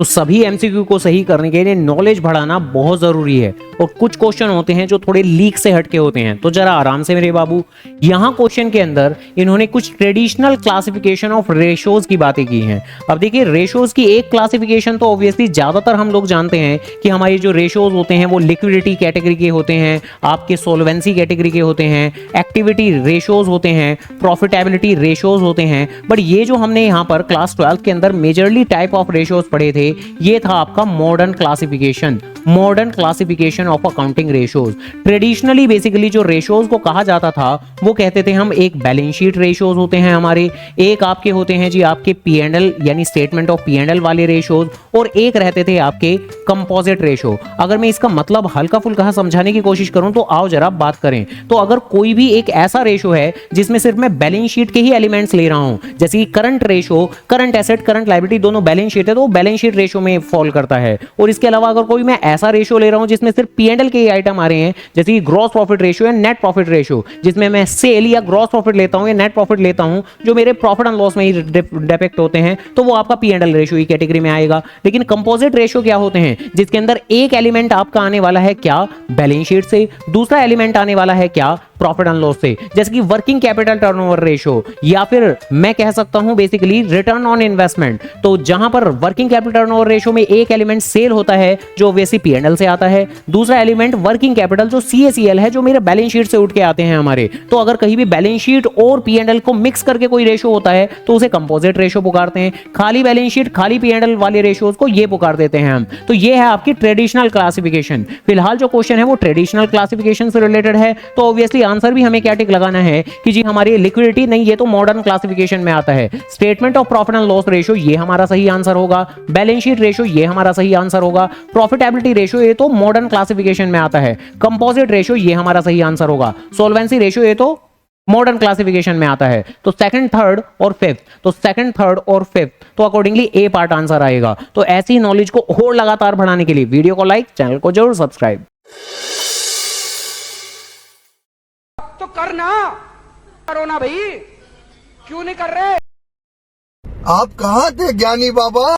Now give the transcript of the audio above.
तो सभी एमसीक्यू को सही करने के लिए नॉलेज बढ़ाना बहुत जरूरी है और कुछ क्वेश्चन होते हैं जो थोड़े लीक से हटके होते हैं। तो जरा आराम से मेरे बाबू, यहाँ क्वेश्चन के अंदर इन्होंने कुछ ट्रेडिशनल क्लासिफिकेशन ऑफ रेशोज की बातें की हैं। अब देखिए, रेशोज की एक क्लासिफिकेशन तो ऑब्वियसली ज्यादातर हम लोग जानते हैं कि हमारे जो रेशोज होते हैं वो लिक्विडिटी कैटेगरी के होते हैं, आपके सोलवेंसी कैटेगरी के होते हैं, एक्टिविटी रेशोज होते हैं, प्रॉफिटेबिलिटी रेशोज होते हैं। बट ये जो हमने यहाँ पर क्लास 12 के अंदर मेजरली टाइप ऑफ रेशोज पढ़े थे, ये था आपका modern classification of accounting ratios. Traditionally basically जो रेशोज को कहा जाता था वो कहते थे हम, एक बैलेंस शीट रेशोज होते हैं हमारे, एक आपके होते हैं जी आपके पी&एल यानी स्टेटमेंट ऑफ पी&एल वाले रेशोज, और एक रहते थे आपके कंपोजिट रेशो। अगर मैं इसका मतलब हल्का फुल्का समझाने की कोशिश करूं तो आओ जरा बात करें। तो अगर कोई भी एक ऐसा रेशो है जिसमें सिर्फ मैं बैलेंस शीट के ही एलिमेंट्स ले रहा हूं, जैसे कि current ratio, current asset current liability दोनों बैलेंस शीट है, तो वो बैलेंस शीट रेशो में फॉल करता है। और इसके अलावा अगर कोई मैं ऐसा रेशो ले रहा हूं जिसमें सिर्फ पी&एल के ही आइटम आ रहे हैं, जैसे कि ग्रॉस प्रॉफिट रेशो या नेट प्रॉफिट रेशो, जिसमें मैं सेल या ग्रॉस प्रॉफिट लेता हूं या नेट प्रॉफिट लेता हूं जो मेरे प्रॉफिट एंड लॉस में ही डिपेक्ट होते हैं, तो वो आपका पी&एल रेशो ही कैटेगरी में आएगा। लेकिन कंपोजिट रेशो क्या होते हैं, जिसके अंदर एक एलिमेंट आपका आने वाला है क्या, बैलेंस शीट से, दूसरा एलिमेंट आने वाला है क्या, प्रॉफिट एंड लॉस से, जैसे कि वर्किंग कैपिटल टर्नओवर रेशो, या फिर मैं कह सकता हूं बेसिकली रिटर्न ऑन इन्वेस्टमेंट। तो जहां पर वर्किंग कैपिटल टर्नओवर रेशो में एक एलिमेंट सेल होता है जो वैसे पी&एल से आता है, दूसरा एलिमेंट वर्किंग कैपिटल जो सीएसीएल है जो मेरे बैलेंस शीट से उठ के आते हैं हमारे। तो अगर कहीं भी बैलेंस शीट और पी&एल को मिक्स करके कोई रेशो होता है तो उसे कंपोजिट रेशो पुकारते हैं। खाली बैलेंस शीट खाली पी&एल वाले रेशोज को ये पुकार देते हैं हम। तो ये है आपकी ट्रेडिशनल क्लासिफिकेशन। फिलहाल जो क्वेश्चन है वो ट्रेडिशनल क्लासिफिकेशन से रिलेटेड है, तो ऑब्वियसली आंसर भी हमें क्या टिक लगाना है कि जी हमारी लिक्विडिटी नहीं, ये तो मॉडर्न क्लासिफिकेशन में आता है। Statement of profit and loss ratio ये हमारा सही आंसर होगा, बैलेंस शीट रेशो ये हमारा सही आंसर होगा, प्रॉफिटेबिलिटी रेशो ये तो मॉडर्न क्लासिफिकेशन में आता है, कंपोजिट रेशो ये हमारा सही आंसर होगा, सोल्वेंसी रेशो ये तो मॉडर्न क्लासिफिकेशन में आता है। तो सेकंड, थर्ड और फिफ्थ, तो सेकंड, थर्ड और फिफ्थ, तो अकॉर्डिंगली ए पार्ट आंसर आएगा। तो ऐसी नॉलेज को और लगातार बढ़ाने के लिए वीडियो को लाइक, चैनल को जरूर सब्सक्राइब। तो करना करो ना भाई, क्यों नहीं कर रहे? आप कहाँ थे ज्ञानी बाबा?